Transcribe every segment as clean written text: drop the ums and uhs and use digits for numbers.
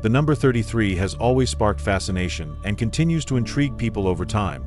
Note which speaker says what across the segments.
Speaker 1: The number 33 has always sparked fascination and continues to intrigue people over time,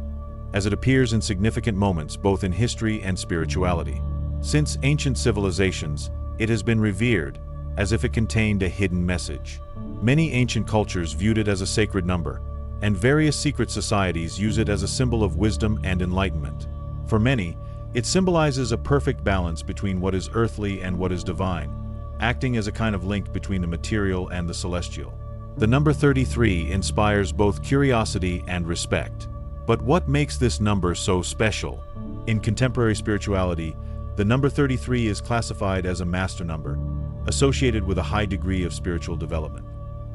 Speaker 1: as it appears in significant moments both in history and spirituality. Since ancient civilizations, it has been revered as if it contained a hidden message. Many ancient cultures viewed it as a sacred number, and various secret societies use it as a symbol of wisdom and enlightenment. For many, it symbolizes a perfect balance between what is earthly and what is divine, acting as a kind of link between the material and the celestial. The number 33 inspires both curiosity and respect. But what makes this number so special? In contemporary spirituality, the number 33 is classified as a master number, associated with a high degree of spiritual development.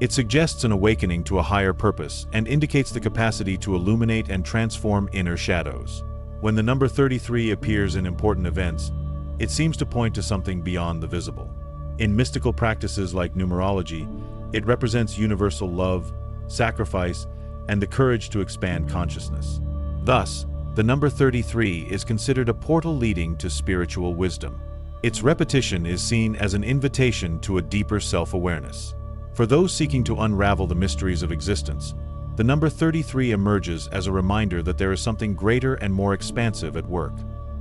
Speaker 1: It suggests an awakening to a higher purpose and indicates the capacity to illuminate and transform inner shadows. When the number 33 appears in important events, it seems to point to something beyond the visible. In mystical practices like numerology, it represents universal love, sacrifice, and the courage to expand consciousness. Thus, the number 33 is considered a portal leading to spiritual wisdom. Its repetition is seen as an invitation to a deeper self-awareness. For those seeking to unravel the mysteries of existence, the number 33 emerges as a reminder that there is something greater and more expansive at work.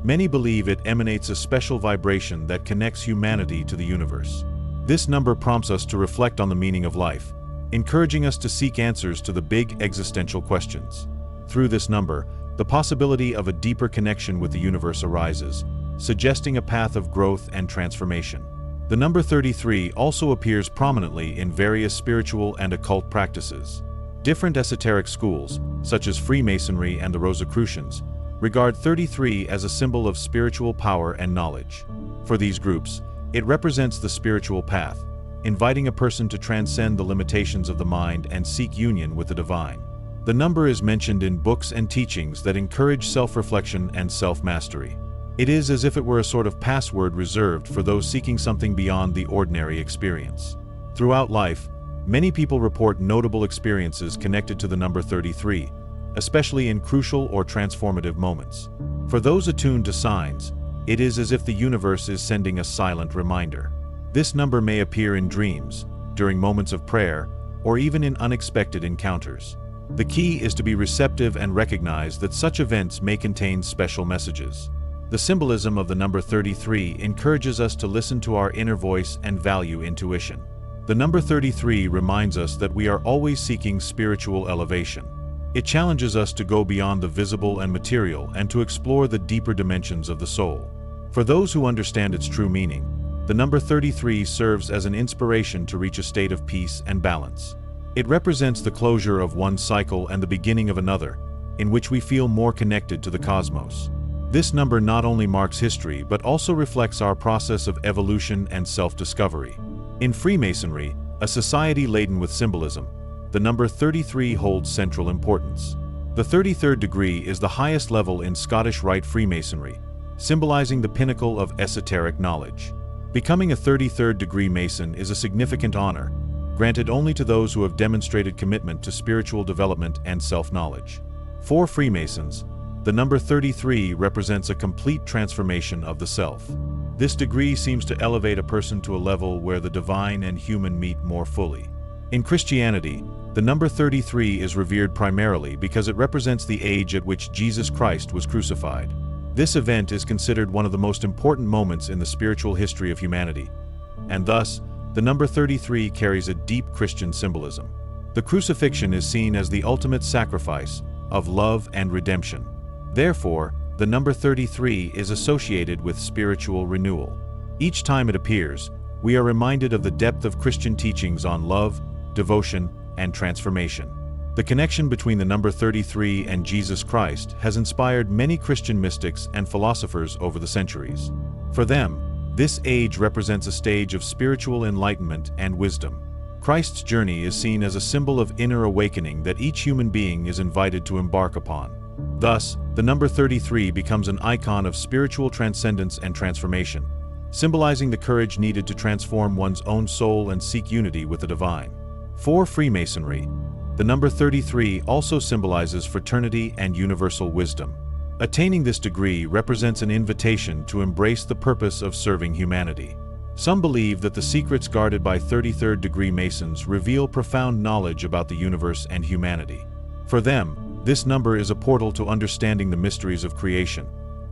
Speaker 1: Many believe it emanates a special vibration that connects humanity to the universe. This number prompts us to reflect on the meaning of life, encouraging us to seek answers to the big existential questions. Through this number, the possibility of a deeper connection with the universe arises, suggesting a path of growth and transformation. The number 33 also appears prominently in various spiritual and occult practices. Different esoteric schools, such as Freemasonry and the Rosicrucians, regard 33 as a symbol of spiritual power and knowledge. For these groups, it represents the spiritual path, inviting a person to transcend the limitations of the mind and seek union with the divine. The number is mentioned in books and teachings that encourage self-reflection and self-mastery. It is as if it were a sort of password reserved for those seeking something beyond the ordinary experience. Throughout life, many people report notable experiences connected to the number 33, especially in crucial or transformative moments. For those attuned to signs, it is as if the universe is sending a silent reminder. This number may appear in dreams, during moments of prayer, or even in unexpected encounters. The key is to be receptive and recognize that such events may contain special messages. The symbolism of the number 33 encourages us to listen to our inner voice and value intuition. The number 33 reminds us that we are always seeking spiritual elevation. It challenges us to go beyond the visible and material and to explore the deeper dimensions of the soul. For those who understand its true meaning, the number 33 serves as an inspiration to reach a state of peace and balance. It represents the closure of one cycle and the beginning of another, in which we feel more connected to the cosmos. This number not only marks history but also reflects our process of evolution and self-discovery. In Freemasonry, a society laden with symbolism, the number 33 holds central importance. The 33rd degree is the highest level in Scottish Rite Freemasonry, symbolizing the pinnacle of esoteric knowledge. Becoming a 33rd degree Mason is a significant honor, granted only to those who have demonstrated commitment to spiritual development and self-knowledge. For Freemasons, the number 33 represents a complete transformation of the self. This degree seems to elevate a person to a level where the divine and human meet more fully. In Christianity, the number 33 is revered primarily because it represents the age at which Jesus Christ was crucified. This event is considered one of the most important moments in the spiritual history of humanity, and thus, the number 33 carries a deep Christian symbolism. The crucifixion is seen as the ultimate sacrifice of love and redemption. Therefore, the number 33 is associated with spiritual renewal. Each time it appears, we are reminded of the depth of Christian teachings on love, devotion, and transformation. The connection between the number 33 and Jesus Christ has inspired many Christian mystics and philosophers over the centuries. For them, this age represents a stage of spiritual enlightenment and wisdom. Christ's journey is seen as a symbol of inner awakening that each human being is invited to embark upon. Thus, the number 33 becomes an icon of spiritual transcendence and transformation, symbolizing the courage needed to transform one's own soul and seek unity with the divine. For Freemasonry, the number 33 also symbolizes fraternity and universal wisdom. Attaining this degree represents an invitation to embrace the purpose of serving humanity. Some believe that the secrets guarded by 33rd degree Masons reveal profound knowledge about the universe and humanity. For them, this number is a portal to understanding the mysteries of creation,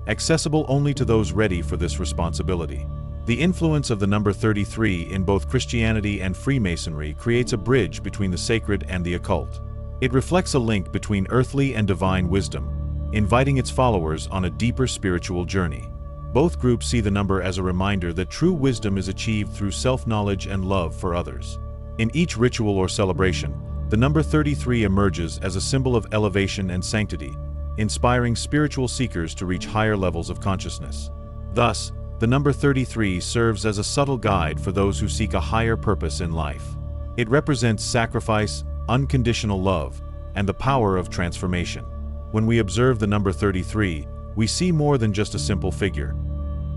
Speaker 1: accessible only to those ready for this responsibility. The influence of the number 33 in both Christianity and Freemasonry creates a bridge between the sacred and the occult. It reflects a link between earthly and divine wisdom, inviting its followers on a deeper spiritual journey. Both groups see the number as a reminder that true wisdom is achieved through self-knowledge and love for others. In each ritual or celebration, the number 33 emerges as a symbol of elevation and sanctity, inspiring spiritual seekers to reach higher levels of consciousness. Thus, the number 33 serves as a subtle guide for those who seek a higher purpose in life. It represents sacrifice, unconditional love, and the power of transformation. When we observe the number 33, we see more than just a simple figure.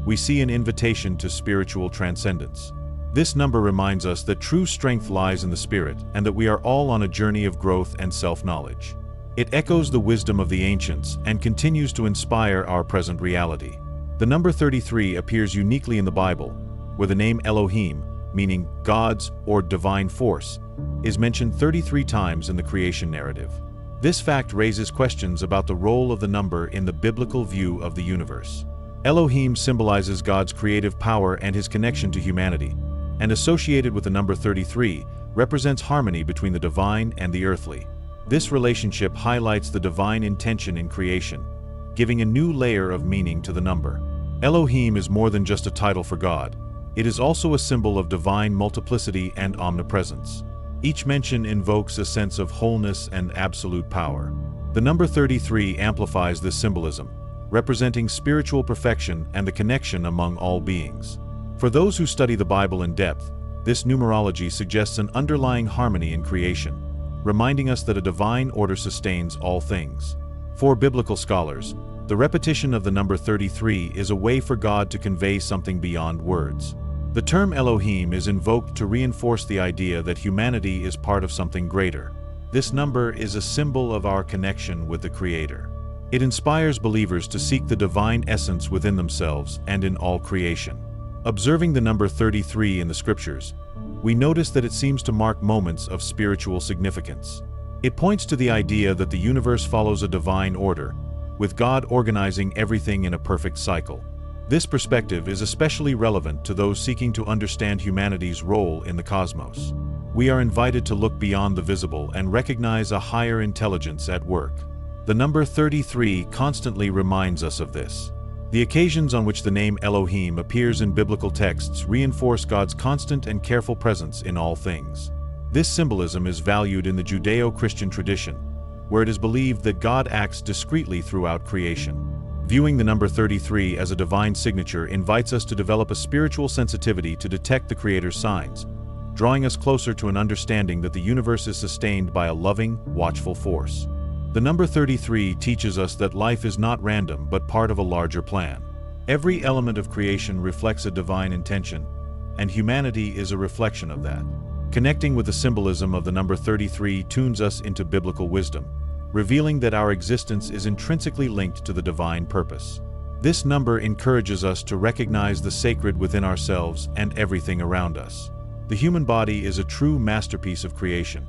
Speaker 1: We see an invitation to spiritual transcendence. This number reminds us that true strength lies in the spirit and that we are all on a journey of growth and self-knowledge. It echoes the wisdom of the ancients and continues to inspire our present reality. The number 33 appears uniquely in the Bible, where the name Elohim, meaning God's or divine force, is mentioned 33 times in the creation narrative. This fact raises questions about the role of the number in the biblical view of the universe. Elohim symbolizes God's creative power and his connection to humanity, and associated with the number 33 represents harmony between the divine and the earthly. This relationship highlights the divine intention in creation, giving a new layer of meaning to the number. Elohim is more than just a title for God. It is also a symbol of divine multiplicity and omnipresence. Each mention invokes a sense of wholeness and absolute power. The number 33 amplifies this symbolism, representing spiritual perfection and the connection among all beings. For those who study the Bible in depth, this numerology suggests an underlying harmony in creation, reminding us that a divine order sustains all things. For biblical scholars, the repetition of the number 33 is a way for God to convey something beyond words. The term Elohim is invoked to reinforce the idea that humanity is part of something greater. This number is a symbol of our connection with the Creator. It inspires believers to seek the divine essence within themselves and in all creation. Observing the number 33 in the scriptures, we notice that it seems to mark moments of spiritual significance. It points to the idea that the universe follows a divine order, with God organizing everything in a perfect cycle. This perspective is especially relevant to those seeking to understand humanity's role in the cosmos. We are invited to look beyond the visible and recognize a higher intelligence at work. The number 33 constantly reminds us of this. The occasions on which the name Elohim appears in biblical texts reinforce God's constant and careful presence in all things. This symbolism is valued in the Judeo-Christian tradition, where it is believed that God acts discreetly throughout creation. Viewing the number 33 as a divine signature invites us to develop a spiritual sensitivity to detect the Creator's signs, drawing us closer to an understanding that the universe is sustained by a loving, watchful force. The number 33 teaches us that life is not random but part of a larger plan. Every element of creation reflects a divine intention, and humanity is a reflection of that. Connecting with the symbolism of the number 33 tunes us into biblical wisdom, revealing that our existence is intrinsically linked to the divine purpose. This number encourages us to recognize the sacred within ourselves and everything around us. The human body is a true masterpiece of creation,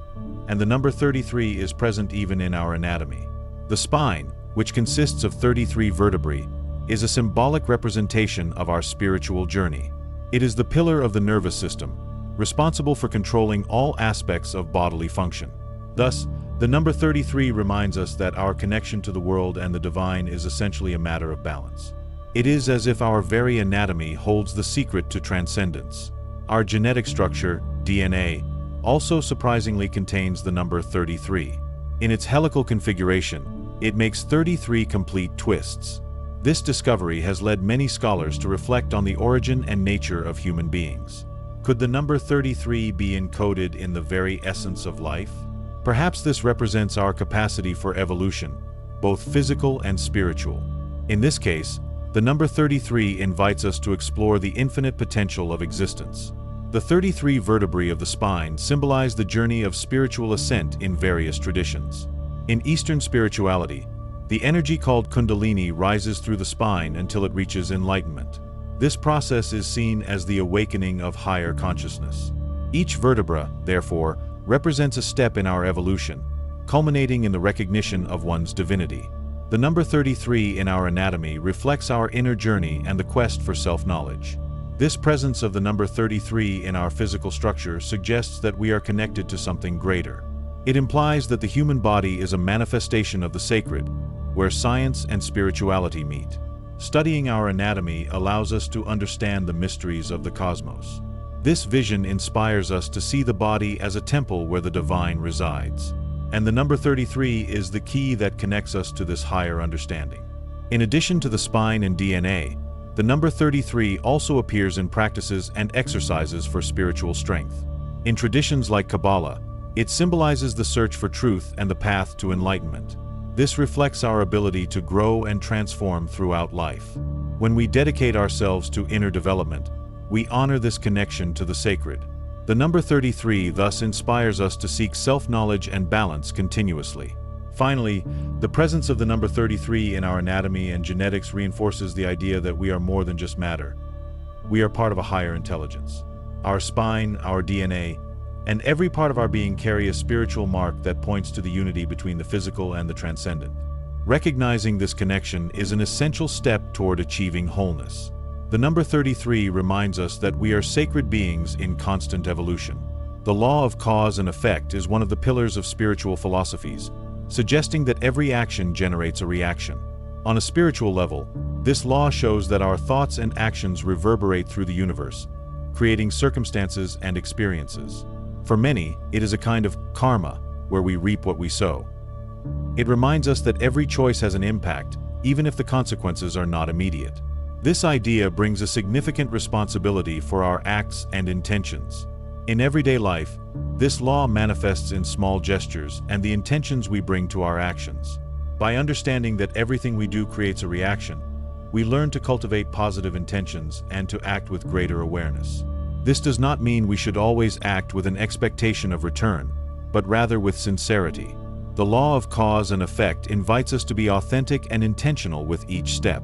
Speaker 1: and the number 33 is present even in our anatomy. The spine, which consists of 33 vertebrae, is a symbolic representation of our spiritual journey. It is the pillar of the nervous system, responsible for controlling all aspects of bodily function. Thus, the number 33 reminds us that our connection to the world and the divine is essentially a matter of balance. It is as if our very anatomy holds the secret to transcendence. Our genetic structure, DNA, also surprisingly contains the number 33. In its helical configuration, it makes 33 complete twists. This discovery has led many scholars to reflect on the origin and nature of human beings. Could the number 33 be encoded in the very essence of life? Perhaps this represents our capacity for evolution, both physical and spiritual. In this case, the number 33 invites us to explore the infinite potential of existence. The 33 vertebrae of the spine symbolize the journey of spiritual ascent in various traditions. In Eastern spirituality, the energy called Kundalini rises through the spine until it reaches enlightenment. This process is seen as the awakening of higher consciousness. Each vertebra, therefore, represents a step in our evolution, culminating in the recognition of one's divinity. The number 33 in our anatomy reflects our inner journey and the quest for self-knowledge. This presence of the number 33 in our physical structure suggests that we are connected to something greater. It implies that the human body is a manifestation of the sacred, where science and spirituality meet. Studying our anatomy allows us to understand the mysteries of the cosmos. This vision inspires us to see the body as a temple where the divine resides. And the number 33 is the key that connects us to this higher understanding. In addition to the spine and DNA, the number 33 also appears in practices and exercises for spiritual strength. In traditions like Kabbalah, it symbolizes the search for truth and the path to enlightenment. This reflects our ability to grow and transform throughout life. When we dedicate ourselves to inner development, we honor this connection to the sacred. The number 33 thus inspires us to seek self-knowledge and balance continuously. Finally, the presence of the number 33 in our anatomy and genetics reinforces the idea that we are more than just matter. We are part of a higher intelligence. Our spine, our DNA, and every part of our being carry a spiritual mark that points to the unity between the physical and the transcendent. Recognizing this connection is an essential step toward achieving wholeness. The number 33 reminds us that we are sacred beings in constant evolution. The law of cause and effect is one of the pillars of spiritual philosophies, suggesting that every action generates a reaction. On a spiritual level, this law shows that our thoughts and actions reverberate through the universe, creating circumstances and experiences. For many, it is a kind of karma, where we reap what we sow. It reminds us that every choice has an impact, even if the consequences are not immediate. This idea brings a significant responsibility for our acts and intentions. In everyday life, this law manifests in small gestures and the intentions we bring to our actions. By understanding that everything we do creates a reaction, we learn to cultivate positive intentions and to act with greater awareness. This does not mean we should always act with an expectation of return, but rather with sincerity. The law of cause and effect invites us to be authentic and intentional with each step.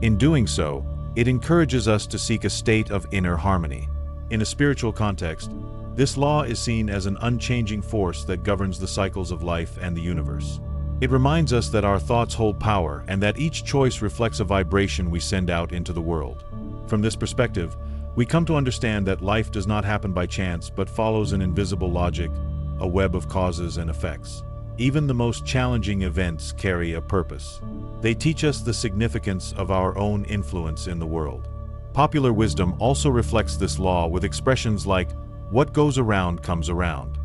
Speaker 1: In doing so, it encourages us to seek a state of inner harmony. In a spiritual context, this law is seen as an unchanging force that governs the cycles of life and the universe. It reminds us that our thoughts hold power and that each choice reflects a vibration we send out into the world. From this perspective, we come to understand that life does not happen by chance but follows an invisible logic, a web of causes and effects. Even the most challenging events carry a purpose. They teach us the significance of our own influence in the world. Popular wisdom also reflects this law with expressions like, "What goes around comes around."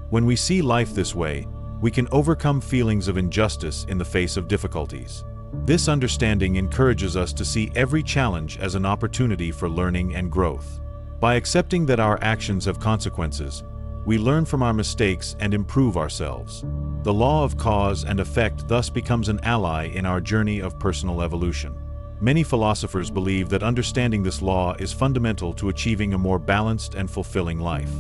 Speaker 1: When we see life this way, we can overcome feelings of injustice in the face of difficulties. This understanding encourages us to see every challenge as an opportunity for learning and growth. By accepting that our actions have consequences, we learn from our mistakes and improve ourselves. The law of cause and effect thus becomes an ally in our journey of personal evolution. Many philosophers believe that understanding this law is fundamental to achieving a more balanced and fulfilling life.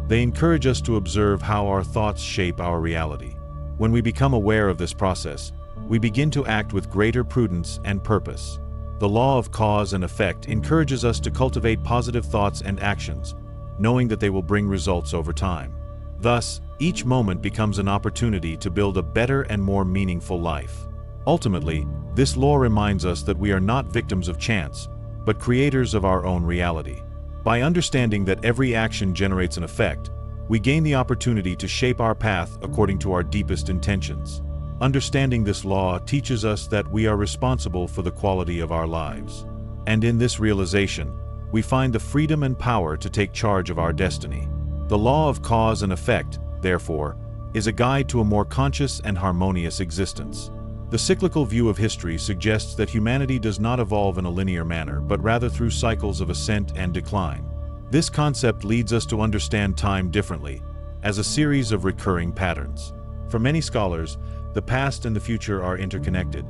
Speaker 1: They encourage us to observe how our thoughts shape our reality. When we become aware of this process, we begin to act with greater prudence and purpose. The law of cause and effect encourages us to cultivate positive thoughts and actions, knowing that they will bring results over time. Thus, each moment becomes an opportunity to build a better and more meaningful life. Ultimately, this law reminds us that we are not victims of chance, but creators of our own reality. By understanding that every action generates an effect, we gain the opportunity to shape our path according to our deepest intentions. Understanding this law teaches us that we are responsible for the quality of our lives. And in this realization, we find the freedom and power to take charge of our destiny. The law of cause and effect, therefore, is a guide to a more conscious and harmonious existence. The cyclical view of history suggests that humanity does not evolve in a linear manner, but rather through cycles of ascent and decline. This concept leads us to understand time differently, as a series of recurring patterns. For many scholars, the past and the future are interconnected,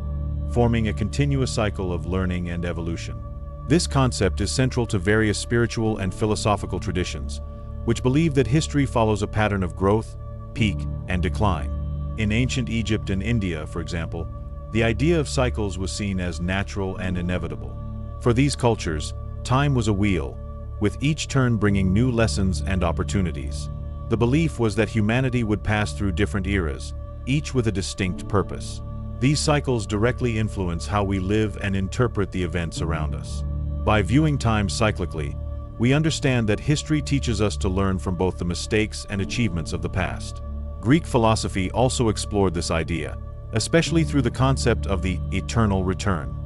Speaker 1: forming a continuous cycle of learning and evolution. This concept is central to various spiritual and philosophical traditions, which believe that history follows a pattern of growth, peak, and decline. In ancient Egypt and India, for example, the idea of cycles was seen as natural and inevitable. For these cultures, time was a wheel, with each turn bringing new lessons and opportunities. The belief was that humanity would pass through different eras, each with a distinct purpose. These cycles directly influence how we live and interpret the events around us. By viewing time cyclically, we understand that history teaches us to learn from both the mistakes and achievements of the past. Greek philosophy also explored this idea, especially through the concept of the eternal return.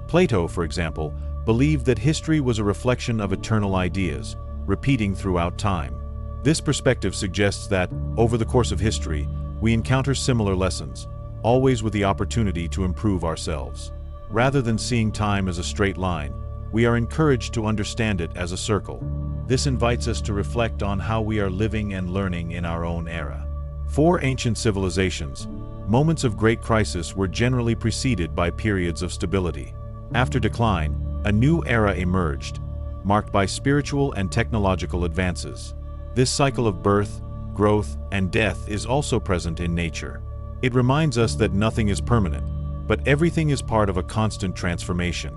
Speaker 1: Plato, for example, believed that history was a reflection of eternal ideas, repeating throughout time. This perspective suggests that, over the course of history, we encounter similar lessons, always with the opportunity to improve ourselves. Rather than seeing time as a straight line, we are encouraged to understand it as a circle. This invites us to reflect on how we are living and learning in our own era. For ancient civilizations, moments of great crisis were generally preceded by periods of stability. After decline, a new era emerged, marked by spiritual and technological advances. This cycle of birth, growth, and death is also present in nature. It reminds us that nothing is permanent, but everything is part of a constant transformation.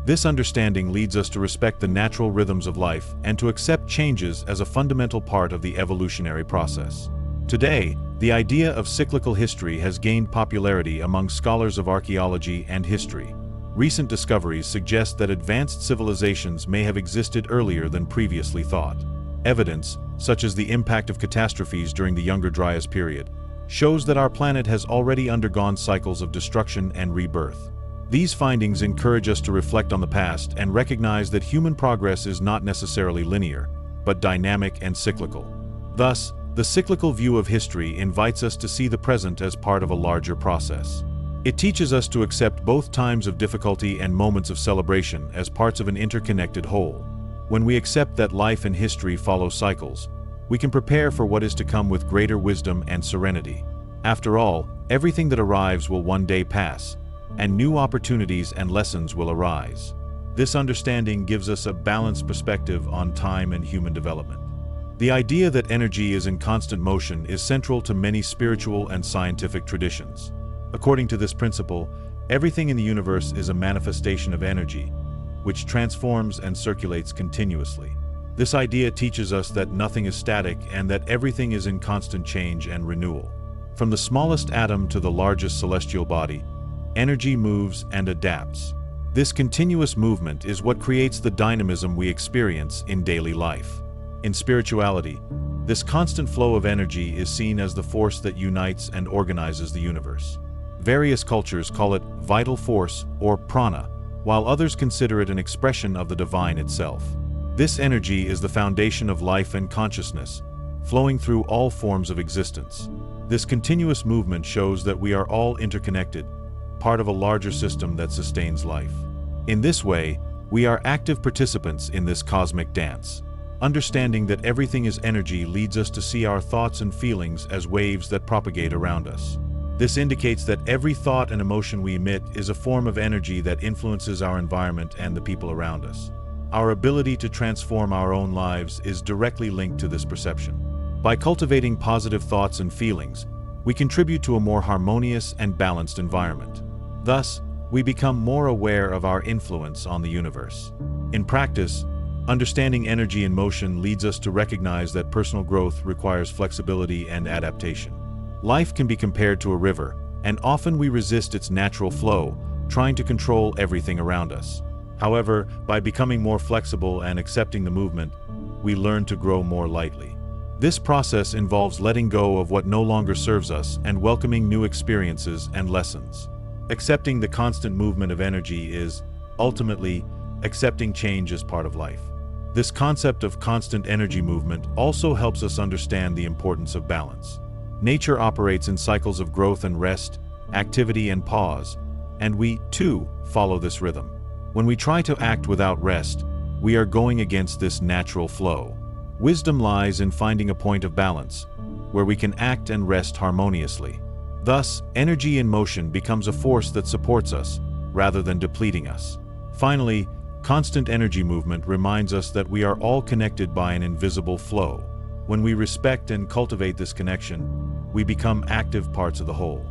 Speaker 1: This understanding leads us to respect the natural rhythms of life and to accept changes as a fundamental part of the evolutionary process. Today, the idea of cyclical history has gained popularity among scholars of archaeology and history. Recent discoveries suggest that advanced civilizations may have existed earlier than previously thought. Evidence, such as the impact of catastrophes during the Younger Dryas period, shows that our planet has already undergone cycles of destruction and rebirth. These findings encourage us to reflect on the past and recognize that human progress is not necessarily linear, but dynamic and cyclical. Thus, the cyclical view of history invites us to see the present as part of a larger process. It teaches us to accept both times of difficulty and moments of celebration as parts of an interconnected whole. When we accept that life and history follow cycles, we can prepare for what is to come with greater wisdom and serenity. After all, everything that arrives will one day pass, and new opportunities and lessons will arise. This understanding gives us a balanced perspective on time and human development. The idea that energy is in constant motion is central to many spiritual and scientific traditions. According to this principle, everything in the universe is a manifestation of energy, which transforms and circulates continuously. This idea teaches us that nothing is static and that everything is in constant change and renewal. From the smallest atom to the largest celestial body, energy moves and adapts. This continuous movement is what creates the dynamism we experience in daily life. In spirituality, this constant flow of energy is seen as the force that unites and organizes the universe. Various cultures call it vital force or prana, while others consider it an expression of the divine itself. This energy is the foundation of life and consciousness, flowing through all forms of existence. This continuous movement shows that we are all interconnected, part of a larger system that sustains life. In this way, we are active participants in this cosmic dance. Understanding that everything is energy leads us to see our thoughts and feelings as waves that propagate around us. This indicates that every thought and emotion we emit is a form of energy that influences our environment and the people around us. Our ability to transform our own lives is directly linked to this perception. By cultivating positive thoughts and feelings, we contribute to a more harmonious and balanced environment. Thus, we become more aware of our influence on the universe. In practice, understanding energy in motion leads us to recognize that personal growth requires flexibility and adaptation. Life can be compared to a river, and often we resist its natural flow, trying to control everything around us. However, by becoming more flexible and accepting the movement, we learn to grow more lightly. This process involves letting go of what no longer serves us and welcoming new experiences and lessons. Accepting the constant movement of energy is, ultimately, accepting change as part of life. This concept of constant energy movement also helps us understand the importance of balance. Nature operates in cycles of growth and rest, activity and pause, and we, too, follow this rhythm. When we try to act without rest, we are going against this natural flow. Wisdom lies in finding a point of balance, where we can act and rest harmoniously. Thus, energy in motion becomes a force that supports us, rather than depleting us. Finally, constant energy movement reminds us that we are all connected by an invisible flow. When we respect and cultivate this connection, we become active parts of the whole.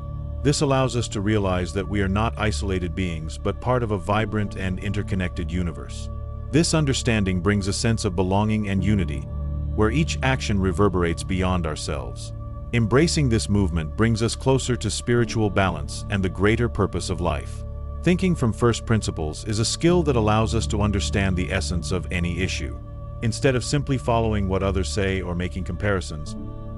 Speaker 1: This allows us to realize that we are not isolated beings, but part of a vibrant and interconnected universe. This understanding brings a sense of belonging and unity, where each action reverberates beyond ourselves. Embracing this movement brings us closer to spiritual balance and the greater purpose of life. Thinking from first principles is a skill that allows us to understand the essence of any issue. Instead of simply following what others say or making comparisons,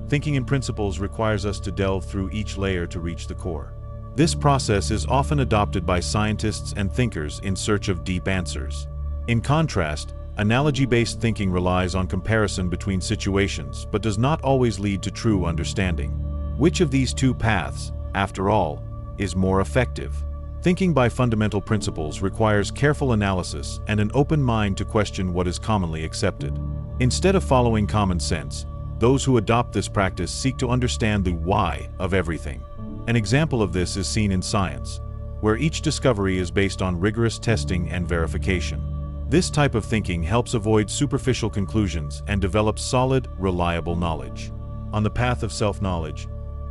Speaker 1: thinking in principles requires us to delve through each layer to reach the core. This process is often adopted by scientists and thinkers in search of deep answers. In contrast, analogy-based thinking relies on comparison between situations but does not always lead to true understanding. Which of these two paths, after all, is more effective? Thinking by fundamental principles requires careful analysis and an open mind to question what is commonly accepted. Instead of following common sense, those who adopt this practice seek to understand the why of everything. An example of this is seen in science, where each discovery is based on rigorous testing and verification. This type of thinking helps avoid superficial conclusions and develop solid, reliable knowledge. On the path of self-knowledge,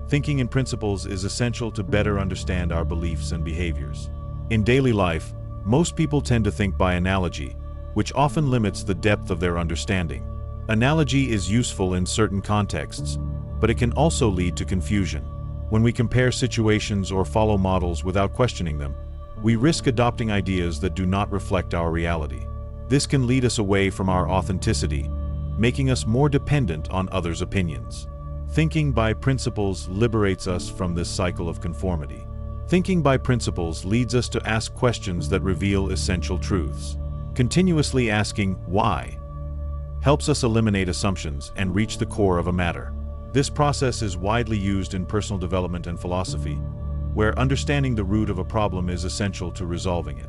Speaker 1: thinking in principles is essential to better understand our beliefs and behaviors. In daily life, most people tend to think by analogy, which often limits the depth of their understanding. Analogy is useful in certain contexts, but it can also lead to confusion. When we compare situations or follow models without questioning them, we risk adopting ideas that do not reflect our reality. This can lead us away from our authenticity, making us more dependent on others' opinions. Thinking by principles liberates us from this cycle of conformity. Thinking by principles leads us to ask questions that reveal essential truths. Continuously asking why helps us eliminate assumptions and reach the core of a matter. This process is widely used in personal development and philosophy, where understanding the root of a problem is essential to resolving it.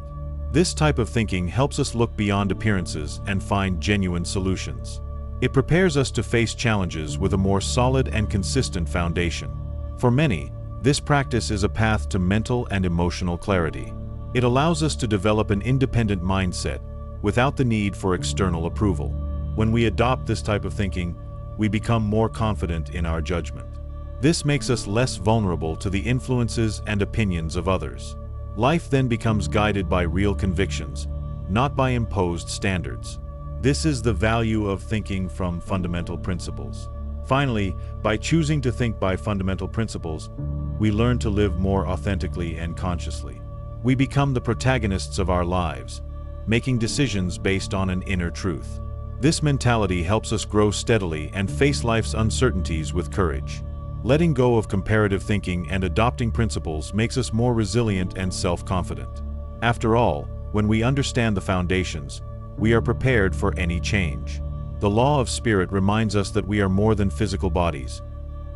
Speaker 1: This type of thinking helps us look beyond appearances and find genuine solutions. It prepares us to face challenges with a more solid and consistent foundation. For many, this practice is a path to mental and emotional clarity. It allows us to develop an independent mindset without the need for external approval. When we adopt this type of thinking, we become more confident in our judgment. This makes us less vulnerable to the influences and opinions of others. Life then becomes guided by real convictions, not by imposed standards. This is the value of thinking from fundamental principles. Finally, by choosing to think by fundamental principles, we learn to live more authentically and consciously. We become the protagonists of our lives, making decisions based on an inner truth. This mentality helps us grow steadily and face life's uncertainties with courage. Letting go of comparative thinking and adopting principles makes us more resilient and self-confident. After all, when we understand the foundations, we are prepared for any change. The law of spirit reminds us that we are more than physical bodies.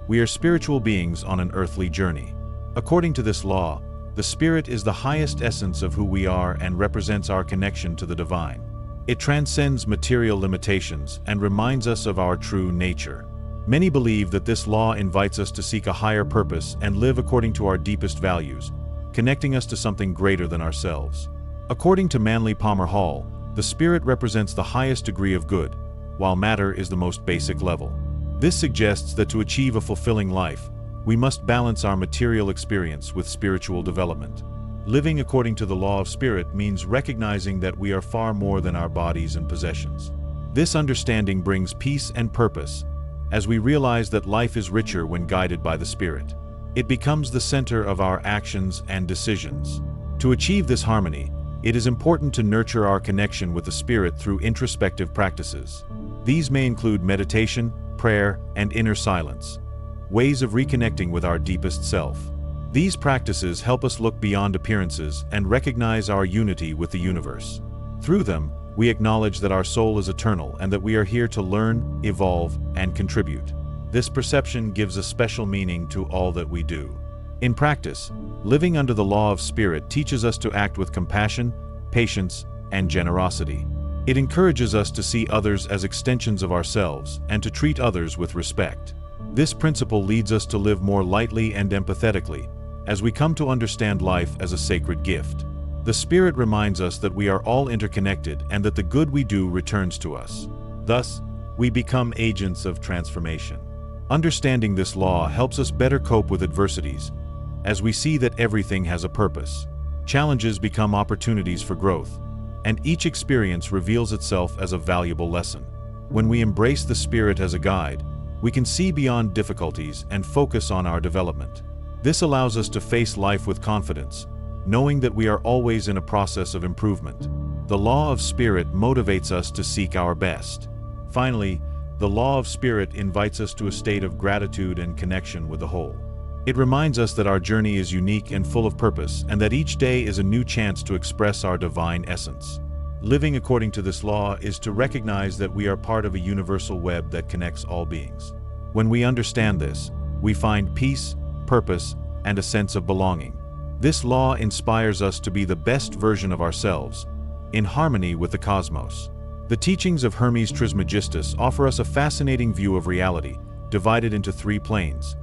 Speaker 1: We are spiritual beings on an earthly journey. According to this law, the spirit is the highest essence of who we are and represents our connection to the divine. It transcends material limitations and reminds us of our true nature. Many believe that this law invites us to seek a higher purpose and live according to our deepest values, connecting us to something greater than ourselves. According to Manly Palmer Hall, the spirit represents the highest degree of good, while matter is the most basic level. This suggests that to achieve a fulfilling life, we must balance our material experience with spiritual development. Living according to the law of spirit means recognizing that we are far more than our bodies and possessions. This understanding brings peace and purpose, as we realize that life is richer when guided by the spirit. It becomes the center of our actions and decisions. To achieve this harmony, it is important to nurture our connection with the spirit through introspective practices. These may include meditation, prayer, and inner silence, ways of reconnecting with our deepest self. These practices help us look beyond appearances and recognize our unity with the universe. Through them, we acknowledge that our soul is eternal and that we are here to learn, evolve, and contribute. This perception gives a special meaning to all that we do. In practice, living under the law of spirit teaches us to act with compassion, patience, and generosity. It encourages us to see others as extensions of ourselves and to treat others with respect. This principle leads us to live more lightly and empathetically, as we come to understand life as a sacred gift. The Spirit reminds us that we are all interconnected and that the good we do returns to us. Thus, we become agents of transformation. Understanding this law helps us better cope with adversities, as we see that everything has a purpose. Challenges become opportunities for growth, and each experience reveals itself as a valuable lesson. When we embrace the spirit as a guide, we can see beyond difficulties and focus on our development. This allows us to face life with confidence, knowing that we are always in a process of improvement. The law of spirit motivates us to seek our best. Finally, the law of spirit invites us to a state of gratitude and connection with the whole. It reminds us that our journey is unique and full of purpose, and that each day is a new chance to express our divine essence. Living according to this law is to recognize that we are part of a universal web that connects all beings. When we understand this, we find peace, purpose, and a sense of belonging. This law inspires us to be the best version of ourselves, in harmony with the cosmos. The teachings of Hermes Trismegistus offer us a fascinating view of reality, divided into three planes: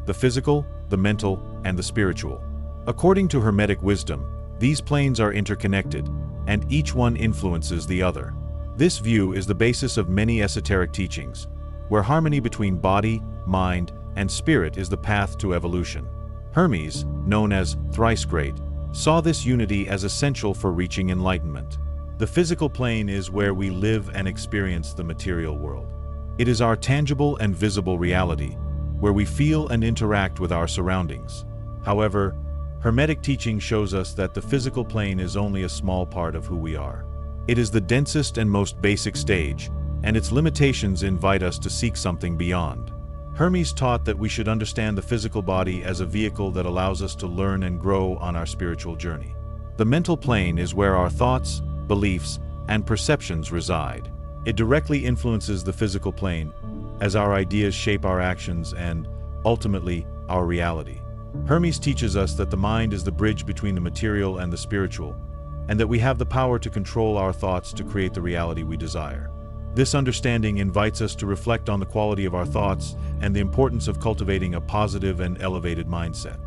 Speaker 1: the physical, the mental, and the spiritual. According to Hermetic wisdom, these planes are interconnected, and each one influences the other. This view is the basis of many esoteric teachings, where harmony between body, mind, and spirit is the path to evolution. Hermes, known as thrice great, saw this unity as essential for reaching enlightenment. The physical plane is where we live and experience the material world. It is our tangible and visible reality, where we feel and interact with our surroundings. However, Hermetic teaching shows us that the physical plane is only a small part of who we are. It is the densest and most basic stage, and its limitations invite us to seek something beyond. Hermes taught that we should understand the physical body as a vehicle that allows us to learn and grow on our spiritual journey. The mental plane is where our thoughts, beliefs, and perceptions reside. It directly influences the physical plane, as our ideas shape our actions and, ultimately, our reality. Hermes teaches us that the mind is the bridge between the material and the spiritual, and that we have the power to control our thoughts to create the reality we desire. This understanding invites us to reflect on the quality of our thoughts and the importance of cultivating a positive and elevated mindset.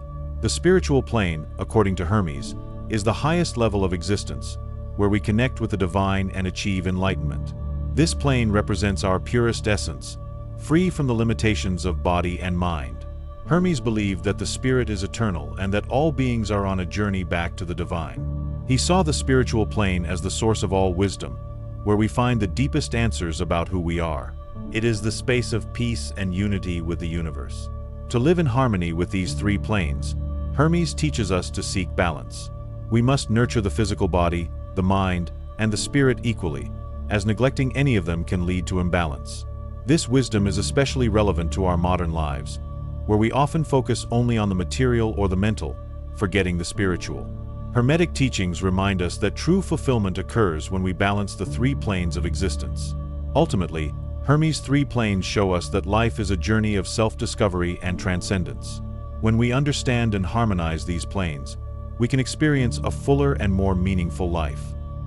Speaker 1: The spiritual plane, according to Hermes, is the highest level of existence, where we connect with the divine and achieve enlightenment. This plane represents our purest essence, free from the limitations of body and mind. Hermes believed that the spirit is eternal and that all beings are on a journey back to the divine. He saw the spiritual plane as the source of all wisdom, where we find the deepest answers about who we are. It is the space of peace and unity with the universe. To live in harmony with these three planes, Hermes teaches us to seek balance. We must nurture the physical body, the mind, and the spirit equally, as neglecting any of them can lead to imbalance. This wisdom is especially relevant to our modern lives, where we often focus only on the material or the mental, forgetting the spiritual. Hermetic teachings remind us that true fulfillment occurs when we balance the three planes of existence. Ultimately, Hermes' three planes show us that life is a journey of self-discovery and transcendence. When we understand and harmonize these planes, we can experience a fuller and more meaningful life.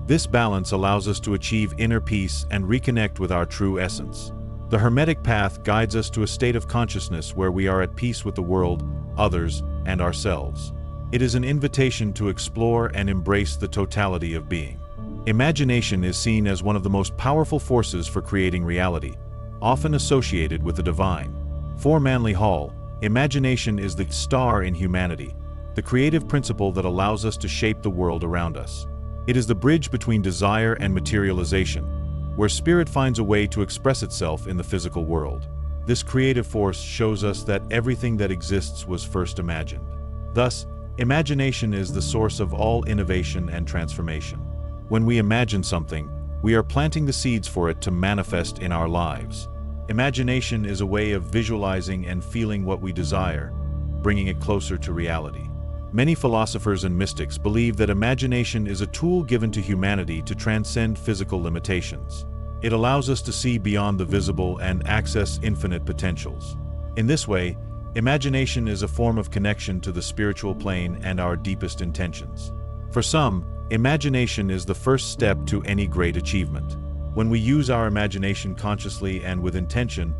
Speaker 1: This balance allows us to achieve inner peace and reconnect with our true essence. The Hermetic path guides us to a state of consciousness where we are at peace with the world, others, and ourselves. It is an invitation to explore and embrace the totality of being. Imagination is seen as one of the most powerful forces for creating reality, often associated with the divine. For Manly Hall, imagination is the star in humanity, the creative principle that allows us to shape the world around us. It is the bridge between desire and materialization, where spirit finds a way to express itself in the physical world. This creative force shows us that everything that exists was first imagined. Thus, imagination is the source of all innovation and transformation. When we imagine something, we are planting the seeds for it to manifest in our lives. Imagination is a way of visualizing and feeling what we desire, bringing it closer to reality. Many philosophers and mystics believe that imagination is a tool given to humanity to transcend physical limitations. It allows us to see beyond the visible and access infinite potentials. In this way, imagination is a form of connection to the spiritual plane and our deepest intentions. For some, imagination is the first step to any great achievement. When we use our imagination consciously and with intention,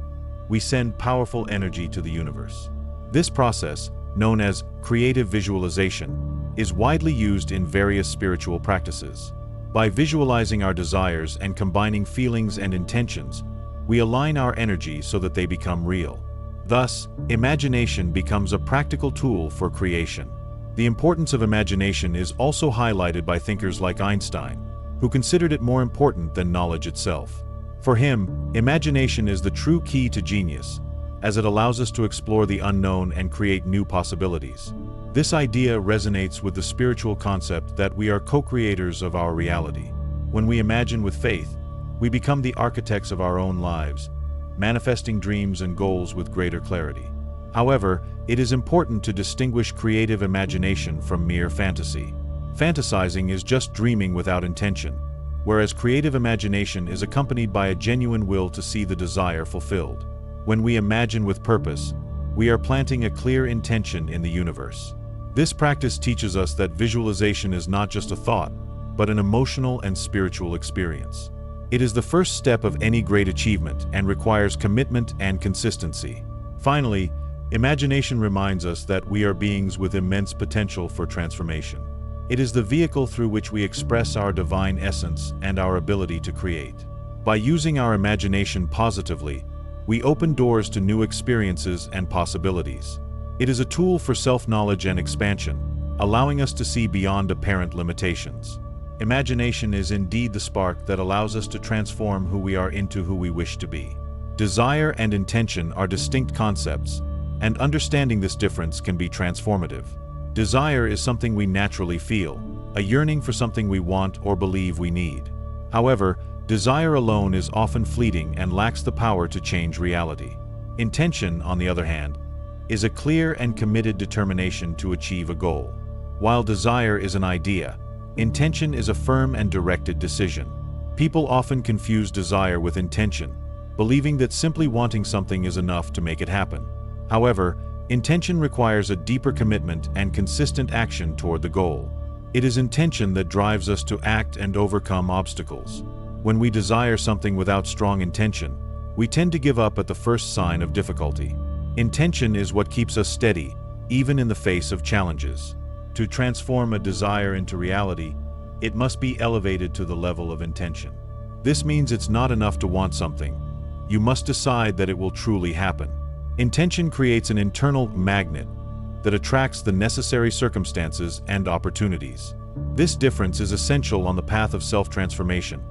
Speaker 1: we send powerful energy to the universe. This process, known as creative visualization, is widely used in various spiritual practices. By visualizing our desires and combining feelings and intentions, we align our energy so that they become real. Thus, imagination becomes a practical tool for creation. The importance of imagination is also highlighted by thinkers like Einstein, who considered it more important than knowledge itself. For him, imagination is the true key to genius, as it allows us to explore the unknown and create new possibilities. This idea resonates with the spiritual concept that we are co-creators of our reality. When we imagine with faith, we become the architects of our own lives, manifesting dreams and goals with greater clarity. However, it is important to distinguish creative imagination from mere fantasy. Fantasizing is just dreaming without intention, whereas creative imagination is accompanied by a genuine will to see the desire fulfilled. When we imagine with purpose, we are planting a clear intention in the universe. This practice teaches us that visualization is not just a thought, but an emotional and spiritual experience. It is the first step of any great achievement and requires commitment and consistency. Finally, imagination reminds us that we are beings with immense potential for transformation. It is the vehicle through which we express our divine essence and our ability to create. By using our imagination positively, we open doors to new experiences and possibilities. It is a tool for self-knowledge and expansion, allowing us to see beyond apparent limitations. Imagination is indeed the spark that allows us to transform who we are into who we wish to be. Desire and intention are distinct concepts, and understanding this difference can be transformative. Desire is something we naturally feel, a yearning for something we want or believe we need. However, desire alone is often fleeting and lacks the power to change reality. Intention, on the other hand, is a clear and committed determination to achieve a goal. While desire is an idea, intention is a firm and directed decision. People often confuse desire with intention, believing that simply wanting something is enough to make it happen. However, intention requires a deeper commitment and consistent action toward the goal. It is intention that drives us to act and overcome obstacles. When we desire something without strong intention, we tend to give up at the first sign of difficulty. Intention is what keeps us steady, even in the face of challenges. To transform a desire into reality, it must be elevated to the level of intention. This means it's not enough to want something. You must decide that it will truly happen. Intention creates an internal magnet that attracts the necessary circumstances and opportunities. This difference is essential on the path of self-transformation,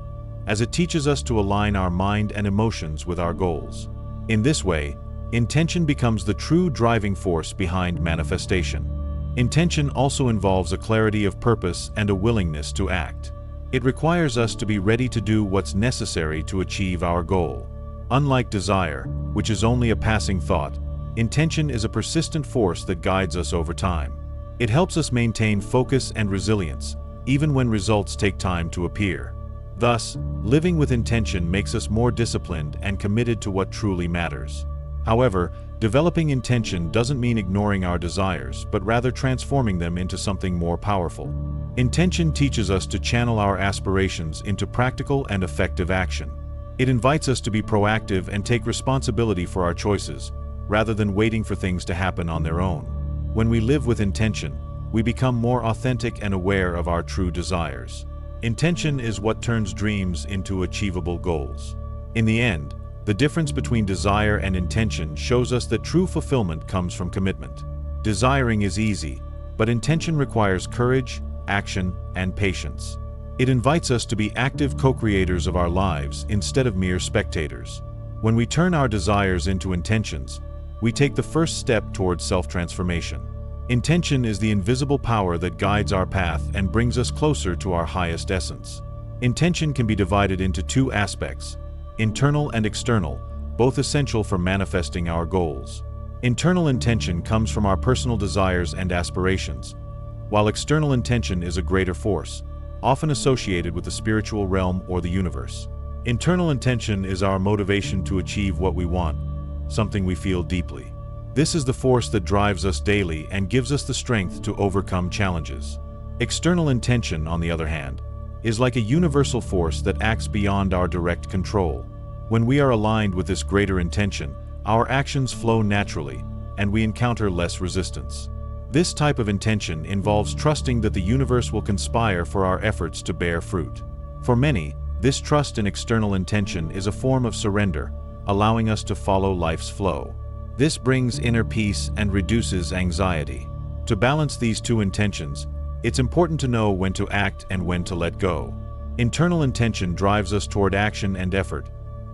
Speaker 1: as it teaches us to align our mind and emotions with our goals. In this way, intention becomes the true driving force behind manifestation. Intention also involves a clarity of purpose and a willingness to act. It requires us to be ready to do what's necessary to achieve our goal. Unlike desire, which is only a passing thought, intention is a persistent force that guides us over time. It helps us maintain focus and resilience, even when results take time to appear. Thus, living with intention makes us more disciplined and committed to what truly matters. However, developing intention doesn't mean ignoring our desires, but rather transforming them into something more powerful. Intention teaches us to channel our aspirations into practical and effective action. It invites us to be proactive and take responsibility for our choices, rather than waiting for things to happen on their own. When we live with intention, we become more authentic and aware of our true desires. Intention is what turns dreams into achievable goals. In the end, the difference between desire and intention shows us that true fulfillment comes from commitment. Desiring is easy, but intention requires courage, action, and patience. It invites us to be active co-creators of our lives instead of mere spectators. When we turn our desires into intentions, we take the first step towards self-transformation. Intention is the invisible power that guides our path and brings us closer to our highest essence. Intention can be divided into two aspects: internal and external, both essential for manifesting our goals. Internal intention comes from our personal desires and aspirations, while external intention is a greater force, often associated with the spiritual realm or the universe. Internal intention is our motivation to achieve what we want, something we feel deeply. This is the force that drives us daily and gives us the strength to overcome challenges. External intention, on the other hand, is like a universal force that acts beyond our direct control. When we are aligned with this greater intention, our actions flow naturally, and we encounter less resistance. This type of intention involves trusting that the universe will conspire for our efforts to bear fruit. For many, this trust in external intention is a form of surrender, allowing us to follow life's flow. This brings inner peace and reduces anxiety. To balance these two intentions, it's important to know when to act and when to let go. Internal intention drives us toward action and effort,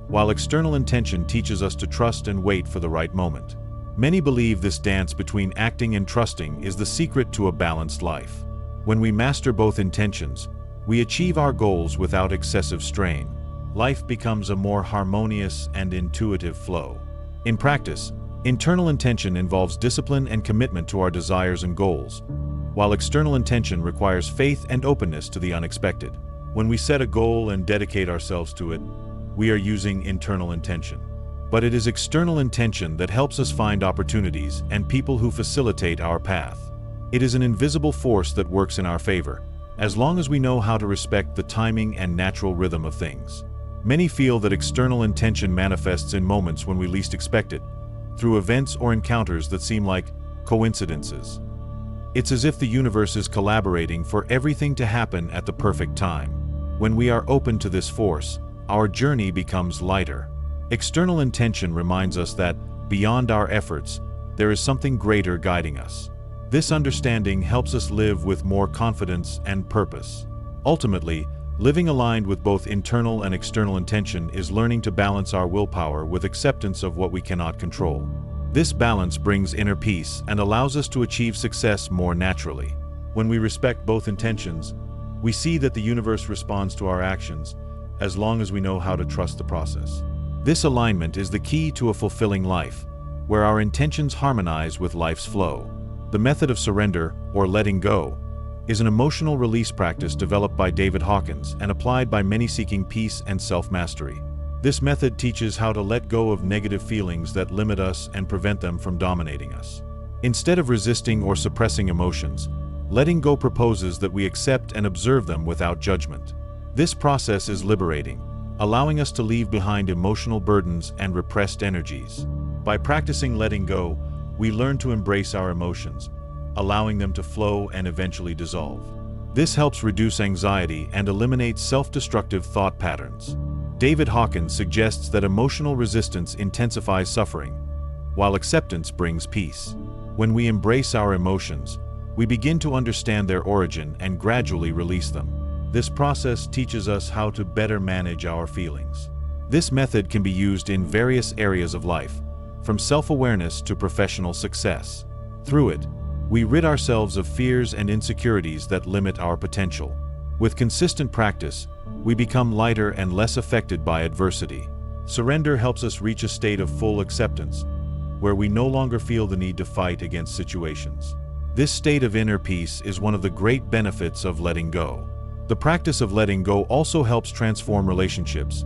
Speaker 1: while external intention teaches us to trust and wait for the right moment. Many believe this dance between acting and trusting is the secret to a balanced life. When we master both intentions, we achieve our goals without excessive strain. Life becomes a more harmonious and intuitive flow. In practice, internal intention involves discipline and commitment to our desires and goals, while external intention requires faith and openness to the unexpected. When we set a goal and dedicate ourselves to it, we are using internal intention. But it is external intention that helps us find opportunities and people who facilitate our path. It is an invisible force that works in our favor, as long as we know how to respect the timing and natural rhythm of things. Many feel that external intention manifests in moments when we least expect it, through events or encounters that seem like coincidences. It's as if the universe is collaborating for everything to happen at the perfect time. When we are open to this force, our journey becomes lighter. External intention reminds us that, beyond our efforts, there is something greater guiding us. This understanding helps us live with more confidence and purpose. Ultimately, living aligned with both internal and external intention is learning to balance our willpower with acceptance of what we cannot control. This balance brings inner peace and allows us to achieve success more naturally. When we respect both intentions, we see that the universe responds to our actions, as long as we know how to trust the process. This alignment is the key to a fulfilling life, where our intentions harmonize with life's flow. The method of surrender, or letting go, is an emotional release practice developed by David Hawkins and applied by many seeking peace and self-mastery. This method teaches how to let go of negative feelings that limit us and prevent them from dominating us. Instead of resisting or suppressing emotions, letting go proposes that we accept and observe them without judgment. This process is liberating, allowing us to leave behind emotional burdens and repressed energies. By practicing letting go, we learn to embrace our emotions, allowing them to flow and eventually dissolve. This helps reduce anxiety and eliminate self-destructive thought patterns. David Hawkins suggests that emotional resistance intensifies suffering, while acceptance brings peace. When we embrace our emotions, we begin to understand their origin and gradually release them. This process teaches us how to better manage our feelings. This method can be used in various areas of life, from self-awareness to professional success. Through it, we rid ourselves of fears and insecurities that limit our potential. With consistent practice, we become lighter and less affected by adversity. Surrender helps us reach a state of full acceptance, where we no longer feel the need to fight against situations. This state of inner peace is one of the great benefits of letting go. The practice of letting go also helps transform relationships,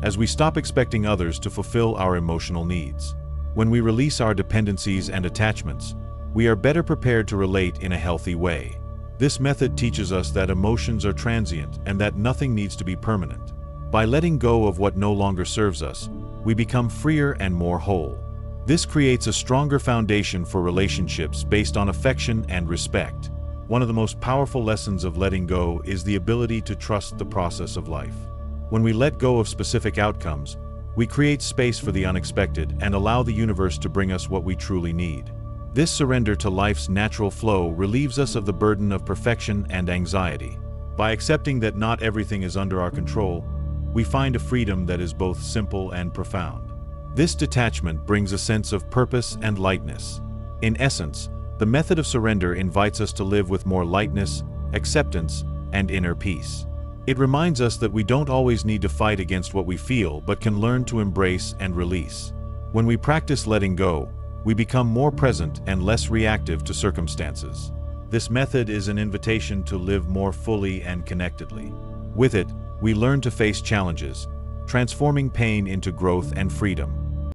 Speaker 1: as we stop expecting others to fulfill our emotional needs. When we release our dependencies and attachments, we are better prepared to relate in a healthy way. This method teaches us that emotions are transient and that nothing needs to be permanent. By letting go of what no longer serves us, we become freer and more whole. This creates a stronger foundation for relationships based on affection and respect. One of the most powerful lessons of letting go is the ability to trust the process of life. When we let go of specific outcomes, we create space for the unexpected and allow the universe to bring us what we truly need. This surrender to life's natural flow relieves us of the burden of perfection and anxiety. By accepting that not everything is under our control, we find a freedom that is both simple and profound. This detachment brings a sense of purpose and lightness. In essence, the method of surrender invites us to live with more lightness, acceptance, and inner peace. It reminds us that we don't always need to fight against what we feel, but can learn to embrace and release. When we practice letting go, we become more present and less reactive to circumstances. This method is an invitation to live more fully and connectedly. With it, we learn to face challenges, transforming pain into growth and freedom.